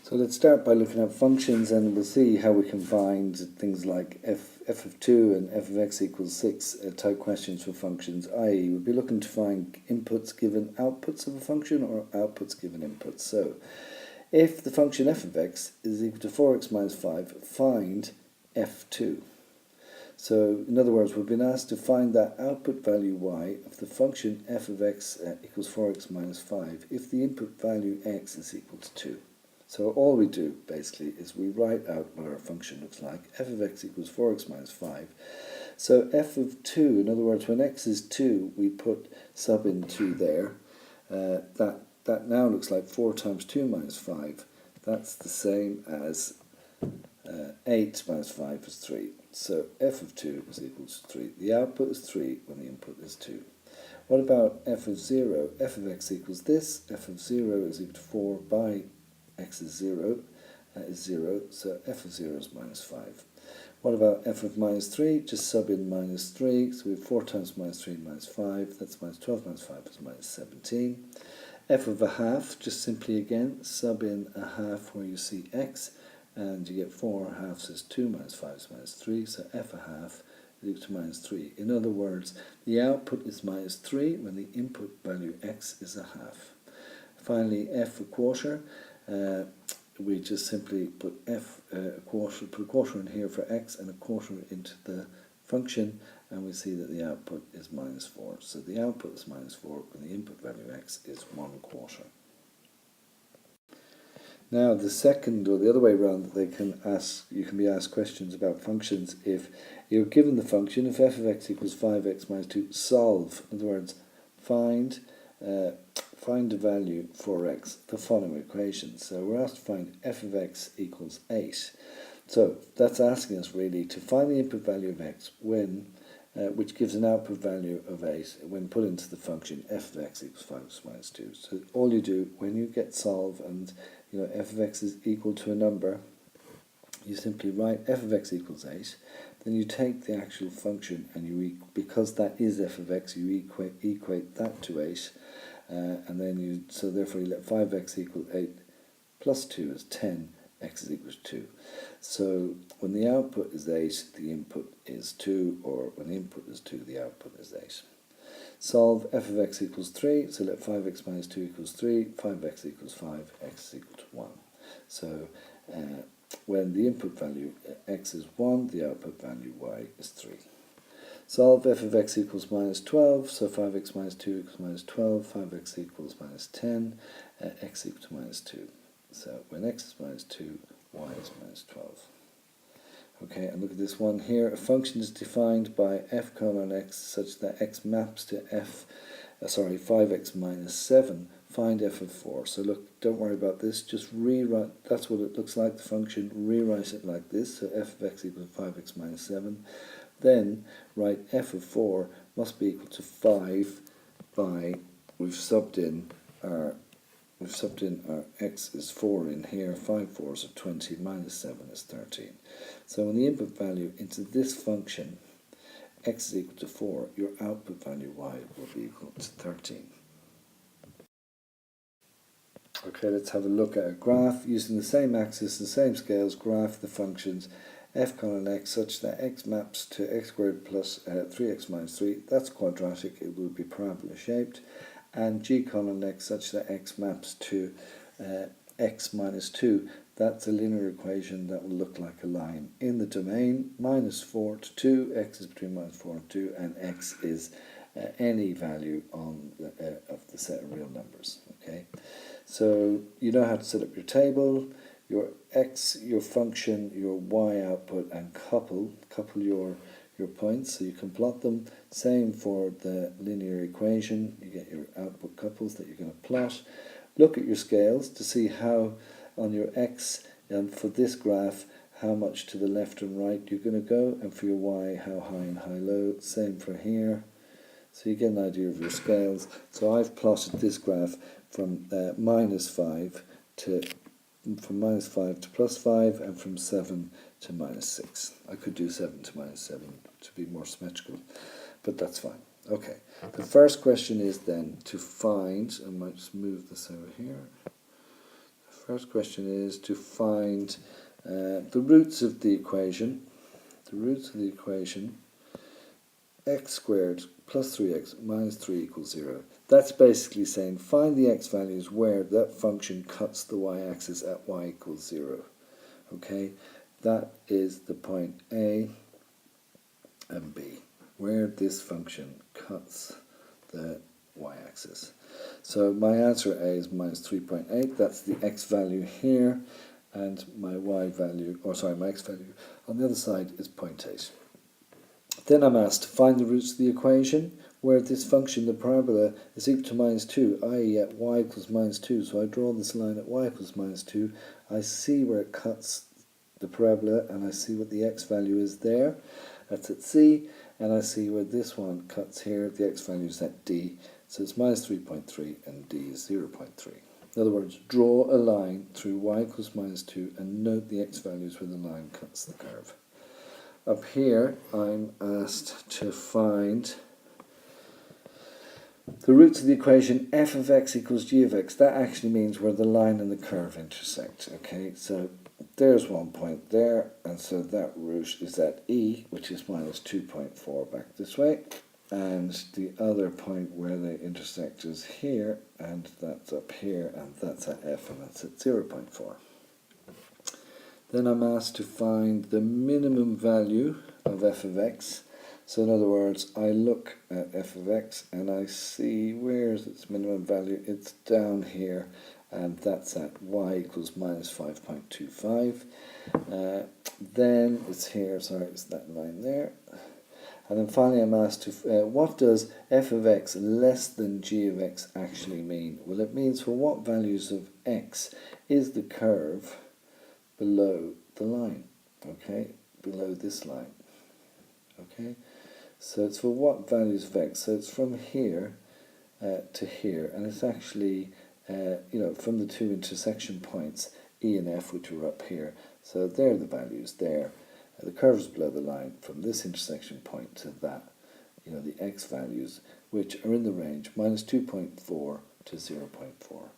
So let's start by looking at functions, and we'll see how we can find things like f of 2 and f of x equals 6 type questions for functions, i.e. we'll be looking to find inputs given outputs of a function or outputs given inputs. So if the function f of x is equal to 4x minus 5, find f2. So in other words, we've been asked to find that output value y of the function f of x equals 4x minus 5 if the input value x is equal to 2. So all we do basically is we write out what our function looks like. F of x equals 4x minus 5. So f of 2, in other words, when x is 2, we put sub in 2 there. That now looks like 4 times 2 minus 5. That's the same as 8 minus 5 is 3. So f of 2 is equal to 3. The output is 3 when the input is 2. What about f of 0? F of x equals this. F of 0 is equal to 4 by x is 0, that is 0, so f of 0 is minus 5. What about f of minus 3? Just sub in minus 3, so we have 4 times minus 3 minus 5, that's minus 12 minus 5 is minus 17. F of a half, just simply again, sub in a half where you see x, and you get 4 halves is 2 minus 5 is minus 3, so f a half is equal to minus 3. In other words, the output is minus 3 when the input value x is a half. Finally, f a quarter. We just simply put a quarter in here for x and a quarter into the function, and we see that the output is minus 4. So the output is minus 4 when the input value x is 1 quarter. Now the second, or the other way around, that you can be asked questions about functions if you're given the function, if f of x equals 5x minus 2, solve. In other words, find the value for x, the following equation. So we're asked to find f of x equals 8. So that's asking us really to find the input value of x when, which gives an output value of 8 when put into the function f of x equals 5x minus 2. So all you do when you get solve and f of x is equal to a number, you simply write f of x equals 8. Then you take the actual function and because that is f of x, you equate that to 8. And then so therefore you let 5x equal 8 plus 2 is 10, x is equal to 2. So when the output is 8, the input is 2, or when the input is 2, the output is 8. Solve f of x equals 3, so let 5x minus 2 equals 3, 5x equals 5, x is equal to 1. So when the input value x is 1, the output value y is 3. Solve f of x equals minus 12, so 5x minus 2 equals minus 12, 5x equals minus 10, x equals to minus 2. So when x is minus 2, y is minus 12. Okay, and look at this one here. A function is defined by f colon x such that x maps to 5x minus 7. Find f of 4. So look, don't worry about this, just rewrite, that's what it looks like, the function, rewrite it like this, so f of x equals 5x minus 7. Then write f of 4 must be equal to 5 by, we've subbed in our x is 4 in here, 5 4s are 20, minus 7 is 13. So when the input value into this function, x is equal to 4, your output value y will be equal to 13. Okay, let's have a look at a graph using the same axis, the same scales, graph the functions f colon x such that x maps to x squared plus 3x minus 3, that's quadratic, it will be parabola shaped, and g colon x such that x maps to x minus 2, that's a linear equation that will look like a line. In the domain, minus 4 to 2, x is between minus 4 and 2, and x is any value on of the set of real numbers. Okay, so you know how to set up your table, your x, your function, your y output, and couple your points so you can plot them. Same for the linear equation, you get your output couples that you're going to plot. Look at your scales to see how on your x, and for this graph, how much to the left and right you're going to go, and for your y, how high and how low. Same for here. So you get an idea of your scales. So I've plotted this graph from minus 5 to plus 5, and from 7 to minus 6. I could do 7 to minus 7 to be more symmetrical, but that's fine. Okay, the first question is then to find, I might just move this over here. The First question is to find the roots of the equation. The roots of the equation, x squared plus 3x minus 3 equals 0. That's basically saying find the x values where that function cuts the y-axis at y equals 0. Okay, that is the point A and B, where this function cuts the y-axis. So my answer A is minus 3.8, that's the x value here, and my y value, or sorry, my x value on the other side is 0.8. Then I'm asked to find the roots of the equation where this function, the parabola, is equal to minus 2, i.e. at y equals minus 2. So I draw this line at y equals minus 2. I see where it cuts the parabola, and I see what the x value is there. That's at C. And I see where this one cuts here. The x value is at D. So it's minus 3.3 and D is 0.3. In other words, draw a line through y equals minus 2 and note the x values where the line cuts the curve. Up here, I'm asked to find the roots of the equation f of x equals g of x. That actually means where the line and the curve intersect. Okay, so there's one point there, and so that root is at E, which is minus 2.4 back this way. And the other point where they intersect is here, and that's up here, and that's at f, and that's at 0.4. Then I'm asked to find the minimum value of f of x. So in other words, I look at f of x and I see where's its minimum value. It's down here, and that's at y equals minus 5.25. Then it's here, sorry, it's that line there. And then finally I'm asked to, what does f of x less than g of x actually mean? Well, it means for what values of x is the curve below the line, okay, below this line, okay, so it's for what values of x, so it's from here to here, and it's actually, from the two intersection points, E and F, which are up here, so they're the values there, the curve is below the line from this intersection point to that, the x values, which are in the range minus 2.4 to 0.4.